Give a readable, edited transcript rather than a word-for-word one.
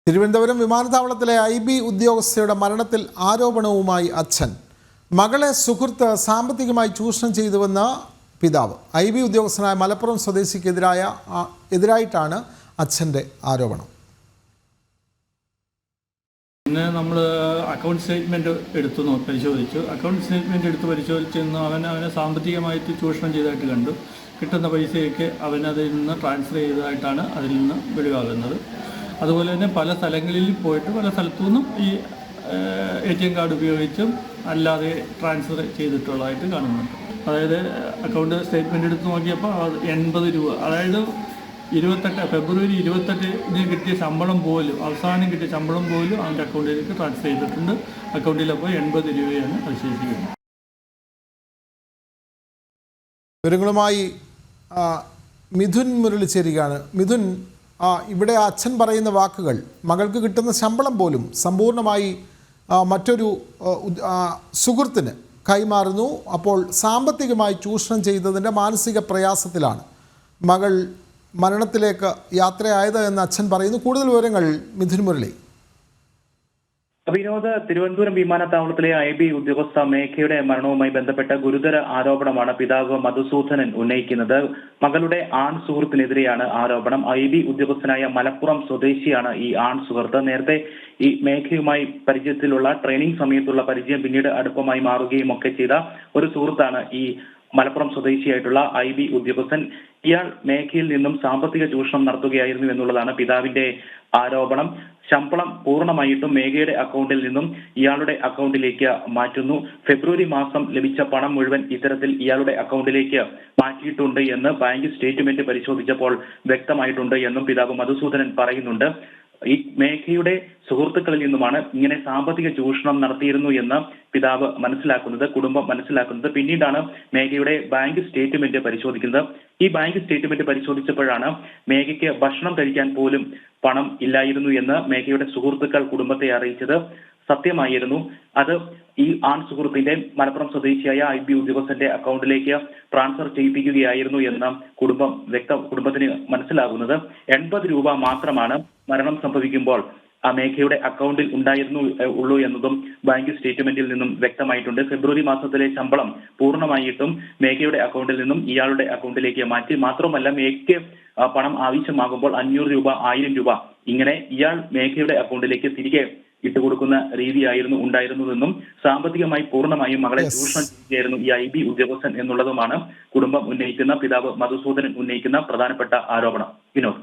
തിരുവനന്തപുരം വിമാനത്താവളത്തിലെ IB ഉദ്യോഗസ്ഥയുടെ മരണത്തിൽ ആരോപണവുമായി അച്ഛൻ. മകളെ സുഹൃത്ത് സാമ്പത്തികമായി ചൂഷണം ചെയ്തുവെന്ന പിതാവ്. IB ഉദ്യോഗസ്ഥനായ മലപ്പുറം സ്വദേശിക്കെതിരായിട്ടാണ് അച്ഛൻ്റെ ആരോപണം. പിന്നെ നമ്മൾ അക്കൗണ്ട് സ്റ്റേറ്റ്മെൻറ്റ് പരിശോധിച്ചു. അക്കൗണ്ട് സ്റ്റേറ്റ്മെൻറ്റ് എടുത്ത് പരിശോധിച്ചെന്ന് അവനെ സാമ്പത്തികമായിട്ട് ചൂഷണം ചെയ്തതായിട്ട് കണ്ടു. കിട്ടുന്ന പൈസയൊക്കെ അവനതിൽ നിന്ന് ട്രാൻസ്ഫർ ചെയ്തതായിട്ടാണ് അതിൽ നിന്ന് വെളിവാകുന്നത്. അതുപോലെ തന്നെ പല സ്ഥലങ്ങളിൽ പോയിട്ട് പല സ്ഥലത്തു നിന്നും ഈ ATM കാർഡ് ഉപയോഗിച്ചും അല്ലാതെ ട്രാൻസ്ഫർ ചെയ്തിട്ടുള്ളതായിട്ട് കാണുന്നുണ്ട്. അതായത് അക്കൗണ്ട് സ്റ്റേറ്റ്മെൻറ്റ് എടുത്ത് നോക്കിയപ്പോൾ 80 രൂപ, അതായത് ഫെബ്രുവരി 28 കിട്ടിയ ശമ്പളം പോലും, അവസാനം കിട്ടിയ ശമ്പളം പോലും അവൻ്റെ അക്കൗണ്ടിലേക്ക് ട്രാൻസ്ഫർ ചെയ്തിട്ടുണ്ട്. അക്കൗണ്ടിലപ്പോൾ 80 രൂപയാണ് അവശേഷിക്കുന്നത്. വിവരങ്ങളുമായി മിഥുൻ മുരളി ചേരുകയാണ്. മിഥുൻ, ഇവിടെ അച്ഛൻ പറയുന്ന വാക്കുകൾ, മകൾക്ക് കിട്ടുന്ന ശമ്പളം പോലും സമ്പൂർണ്ണമായി മറ്റൊരു സുഹൃത്തിന് കൈമാറുന്നു. അപ്പോൾ സാമ്പത്തികമായി ചൂഷണം ചെയ്തതിൻ്റെ മാനസിക പ്രയാസത്തിലാണ് മകൾ മരണത്തിലേക്ക് യാത്രയായത് എന്ന് അച്ഛൻ പറയുന്നു. കൂടുതൽ വിവരങ്ങൾ മിഥുൻ മുരളി. വിനോദ്, തിരുവനന്തപുരം വിമാനത്താവളത്തിലെ IB ഉദ്യോഗസ്ഥ മേഘയുടെ മരണവുമായി ബന്ധപ്പെട്ട ഗുരുതര ആരോപണമാണ് പിതാവ് മധുസൂദനൻ ഉന്നയിക്കുന്നത്. മകളുടെ ആൺ സുഹൃത്തിനെതിരെയാണ് ആരോപണം. IB ഉദ്യോഗസ്ഥനായ മലപ്പുറം സ്വദേശിയാണ് ഈ ആൺ സുഹൃത്ത്. നേരത്തെ ഈ മേഘയുമായി പരിചയത്തിലുള്ള ട്രെയിനിങ് സമയത്തുള്ള പരിചയം പിന്നീട് അടുപ്പമായി മാറുകയും ഒക്കെ ചെയ്ത ഒരു സുഹൃത്താണ് ഈ മലപ്പുറം സ്വദേശിയായിട്ടുള്ള IB ഉദ്യോഗസ്ഥൻ. ഇയാൾ മേഘയിൽ നിന്നും സാമ്പത്തിക ചൂഷണം നടത്തുകയായിരുന്നു എന്നുള്ളതാണ് പിതാവിന്റെ ആരോപണം. ശമ്പളം പൂർണ്ണമായിട്ടും മേഘയുടെ അക്കൗണ്ടിൽ നിന്നും ഇയാളുടെ അക്കൗണ്ടിലേക്ക് മാറ്റുന്നു. ഫെബ്രുവരി മാസം ലഭിച്ച പണം മുഴുവൻ ഇത്തരത്തിൽ ഇയാളുടെ അക്കൗണ്ടിലേക്ക് മാറ്റിയിട്ടുണ്ട് എന്ന് ബാങ്ക് സ്റ്റേറ്റ്മെന്റ് പരിശോധിച്ചപ്പോൾ വ്യക്തമായിട്ടുണ്ട് എന്നും പിതാവ് മധുസൂദനൻ പറയുന്നുണ്ട്. ഈ മേഘയുടെ സുഹൃത്തുക്കളിൽ നിന്നുമാണ് ഇങ്ങനെ സാമ്പത്തിക ചൂഷണം നടത്തിയിരുന്നു എന്ന് പിതാവ് മനസ്സിലാക്കുന്നത്, കുടുംബം മനസ്സിലാക്കുന്നത്. പിന്നീടാണ് മേഘയുടെ ബാങ്ക് സ്റ്റേറ്റ്മെന്റ് പരിശോധിക്കുന്നത്. ഈ ബാങ്ക് സ്റ്റേറ്റ്മെന്റ് പരിശോധിച്ചപ്പോഴാണ് മേഘയ്ക്ക് ഭക്ഷണം കഴിക്കാൻ പോലും പണം ഇല്ലായിരുന്നു എന്ന് മേഘയുടെ സുഹൃത്തുക്കൾ കുടുംബത്തെ അറിയിച്ചത്. സത്യമായിരുന്നു. അത് ഈ ആൺ സുഹൃത്തിന്റെ മലപ്പുറം സ്വദേശിയായ IB ഉദ്യോഗസ്ഥന്റെ അക്കൗണ്ടിലേക്ക് ട്രാൻസ്ഫർ ചെയ്യിപ്പിക്കുകയായിരുന്നു എന്ന് കുടുംബത്തിന് മനസ്സിലാകുന്നത്. 80 രൂപ മാത്രമാണ് മരണം സംഭവിക്കുമ്പോൾ ആ മേഘയുടെ അക്കൗണ്ടിൽ ഉള്ളൂ എന്നതും ബാങ്ക് സ്റ്റേറ്റ്മെന്റിൽ നിന്നും വ്യക്തമായിട്ടുണ്ട്. ഫെബ്രുവരി മാസത്തിലെ ശമ്പളം പൂർണ്ണമായിട്ടും മേഘയുടെ അക്കൗണ്ടിൽ നിന്നും ഇയാളുടെ അക്കൗണ്ടിലേക്ക് മാറ്റി. മാത്രമല്ല, മേഘയ്ക്ക് പണം ആവശ്യമാകുമ്പോൾ 500 രൂപ, 1000 രൂപ ഇങ്ങനെ ഇയാൾ മേഘയുടെ അക്കൗണ്ടിലേക്ക് തിരികെ ഇട്ടുകൊടുക്കുന്ന രീതിയായിരുന്നു ഉണ്ടായിരുന്നതെന്നും സാമ്പത്തികമായി പൂർണ്ണമായും മകളെ ചൂഷണം ചെയ്യുകയായിരുന്നു ഈ IB ഉദ്യോഗസ്ഥൻ എന്നുള്ളതുമാണ് കുടുംബം ഉന്നയിക്കുന്ന, പിതാവ് മധുസൂദനൻ ഉന്നയിക്കുന്ന പ്രധാനപ്പെട്ട ആരോപണം. വിനോദ്.